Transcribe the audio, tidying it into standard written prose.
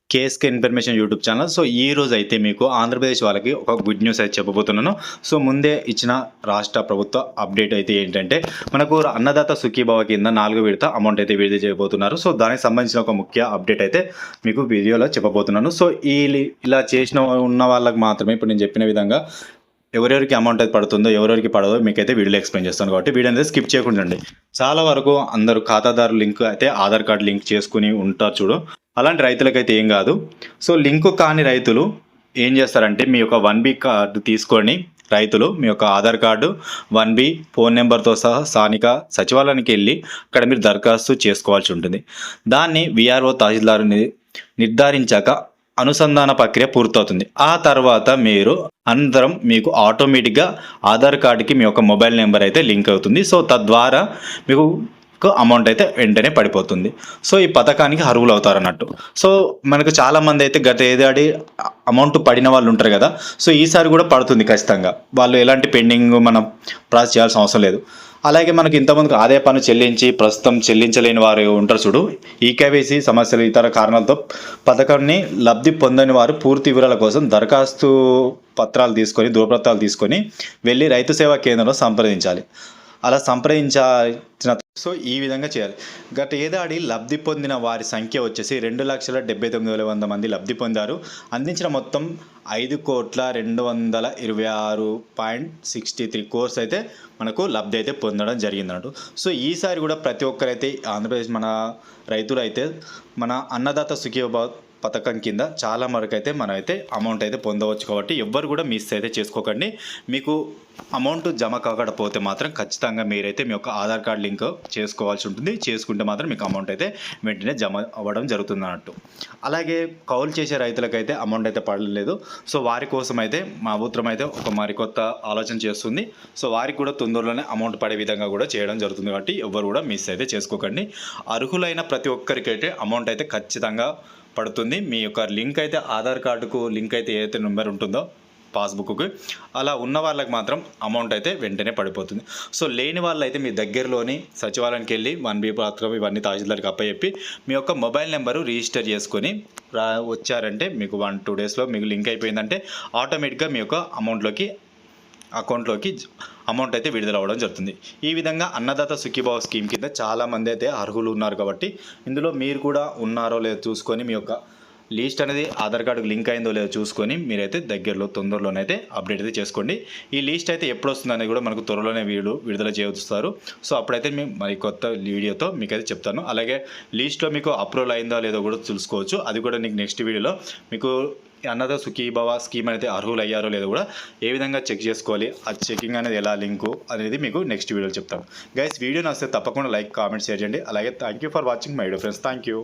KSK information YouTube channel. So, ఈ రోజైతే మీకు ఆంధ్రప్రదేశ్ వాళ్ళకి ఒక గుడ్ న్యూస్ అయితే చెప్పబోతున్నాను. సో, ముందే ఇచ్చిన రాష్ట్ర ప్రభుత్వ అప్డేట్ అయితే ఏంటంటే, మనకు అన్నదాత సుఖీభవ కింద 4 విడత అమౌంట్ అయితే విడుదల చేయబోతున్నారు. సో, దానికి సంబంధించిన ఒక ముఖ్య అప్డేట్ అయితే మీకు వీడియోలో చెప్పబోతున్నాను. సో, ఇలా చేసిన ఉన్న వాళ్ళకి మాత్రమే ఇప్పుడు నేను చెప్పిన విధంగా ఎవరెవరికి అమౌంట్ అయితే పడుతుందో, ఎవరెవరికి పడదో మీకైతే వీడియోలో ఎక్స్‌ప్లెయిన్ చేస్తాను కాబట్టి వీడియో అనేది స్కిప్ చేయకుండా చూడండి. చాలా వరకు అందరూ ఖాతాదారు లింక్ అయితే ఆధార్ కార్డ్ లింక్ చేసుకొని ఉంటారు చూడు. అలాంటి రైతులకైతే ఏం కాదు. సో, లింకు కాని రైతులు ఏం చేస్తారంటే మీ యొక్క 1బీ కార్డు తీసుకొని రైతులు మీ యొక్క ఆధార్ కార్డు, 1బీ ఫోన్ నెంబర్‌తో సహా స్థానిక సచివాలయానికి వెళ్ళి అక్కడ మీరు దరఖాస్తు చేసుకోవాల్సి ఉంటుంది. దాన్ని వీఆర్ఓ తహసీల్దార్ నిర్ధారించాక అనుసంధాన ప్రక్రియ పూర్తవుతుంది. ఆ తర్వాత మీకు ఆటోమేటిక్‌గా ఆధార్ కార్డ్‌కి మీ యొక్క మొబైల్ నెంబర్ అయితే లింక్ అవుతుంది. సో, తద్వారా మీకు అమౌంట్ అయితే వెంటనే పడిపోతుంది. సో, ఈ పథకానికి అర్హులవుతారన్నట్టు. సో, మనకు చాలామంది అయితే గత ఏడాది అమౌంట్ పడిన వాళ్ళు ఉంటారు కదా! సో, ఈసారి కూడా పడుతుంది ఖచ్చితంగా. వాళ్ళు ఎలాంటి పెండింగ్ మనం ప్రాసెస్ చేయాల్సిన అవసరం లేదు. అలాగే మనకి ఇంతకుముందుకు ఆదాయ పన్ను చెల్లించి ప్రస్తుతం చెల్లించలేని వారు ఉంటారు చూడు. ఈకేవైసీ సమస్యలు ఇతర కారణాలతో పథకాన్ని లబ్ధి పొందని వారు పూర్తి వివరాల కోసం దరఖాస్తు ధృవపత్రాలు తీసుకొని వెళ్ళి రైతు సేవా కేంద్రంలో సంప్రదించాలి. అలా సంప్రదించాల్సిన ఈ విధంగా చేయాలి. గత ఏడాది లబ్ధి పొందిన వారి సంఖ్య వచ్చేసి 2,79,100 మంది లబ్ధి పొందారు. అందించిన మొత్తం 5,226.63 కోర్స్ అయితే మనకు లబ్ధి అయితే పొందడం జరిగిందన్నట్టు. సో, ఈసారి కూడా ప్రతి ఒక్కరైతే ఆంధ్రప్రదేశ్ మన రైతులు అయితే మన అన్నదాత సుఖీభవ పథకం కింద చాలా వరకైతే మనమైతే అమౌంట్ అయితే పొందవచ్చు కాబట్టి ఎవ్వరు కూడా మిస్ అయితే చేసుకోకండి. మీకు అమౌంట్ జమ కాకపోతే మాత్రం ఖచ్చితంగా మీరైతే మీ యొక్క ఆధార్ కార్డ్ లింక్ చేసుకోవాల్సి ఉంటుంది. చేసుకుంటే మాత్రం మీకు అమౌంట్ అయితే వెంటనే జమ అవ్వడం జరుగుతుంది అన్నట్టు. అలాగే కౌలు చేసే రైతులకైతే అమౌంట్ అయితే పడలేదు. సో, వారి కోసం అయితే మా ప్రభుత్వం అయితే ఒక మరికొత్త ఆలోచన చేస్తుంది. సో, వారికి కూడా తొందరలోనే అమౌంట్ పడే విధంగా కూడా చేయడం జరుగుతుంది కాబట్టి ఎవ్వరు కూడా మిస్ అయితే చేసుకోకండి. అర్హులైన ప్రతి ఒక్కరికైతే అమౌంట్ అయితే ఖచ్చితంగా పడుతుంది. మీ యొక్క లింక్ అయితే ఆధార్ కార్డుకు లింక్ అయితే ఏదైతే నెంబర్ ఉంటుందో పాస్బుక్కి అలా ఉన్న వాళ్ళకి మాత్రం అమౌంట్ అయితే వెంటనే పడిపోతుంది. సో, లేని వాళ్ళైతే మీ దగ్గరలోని సచివాలయానికి వెళ్ళి 1బీ పత్రం ఇవన్నీ తహసీల్దార్కి అప్పచెప్పి మీ యొక్క మొబైల్ నెంబరు రిజిస్టర్ చేసుకొని వచ్చారంటే మీకు 1-2 డేస్లో మీకు లింక్ అయిపోయిందంటే ఆటోమేటిక్గా మీ యొక్క అకౌంట్లోకి అమౌంట్ అయితే విడుదల అవ్వడం జరుగుతుంది. ఈ విధంగా అన్నదాత సుఖీభావ స్కీమ్ కింద చాలామంది అయితే అర్హులు ఉన్నారు కాబట్టి ఇందులో మీరు కూడా ఉన్నారో లేదో చూసుకొని మీ యొక్క లిస్ట్ అనేది ఆధార్ కార్డుకి లింక్ అయిందో లేదో చూసుకొని మీరైతే తొందరలోనైతే అప్డేట్ అయితే చేసుకోండి. ఈ లిస్ట్ అయితే ఎప్పుడు వస్తుందనేది కూడా మనకు త్వరలోనే విడుదల చేస్తారు. సో, అప్పుడైతే మేము మరి కొత్త వీడియోతో మీకైతే చెప్తాను. అలాగే లిస్ట్లో మీకు అప్రూవల్ అయిందో లేదో కూడా చూసుకోవచ్చు. అది కూడా నీకు నెక్స్ట్ వీడియోలో మీకు అన్నదాత సుఖీభవ స్కీమ్ అయితే అర్హులు అయ్యారో లేదో కూడా ఏ విధంగా చెక్ చేసుకోవాలి, ఆ చెకింగ్ అనేది ఎలా లింకు అనేది మీకు నెక్స్ట్ వీడియోలో చెప్తాను. గైస్, వీడియో నచ్చితే తప్పకుండా లైక్, కామెంట్, షేర్ చేయండి. అలాగే thank you for watching my video friends. Thank you.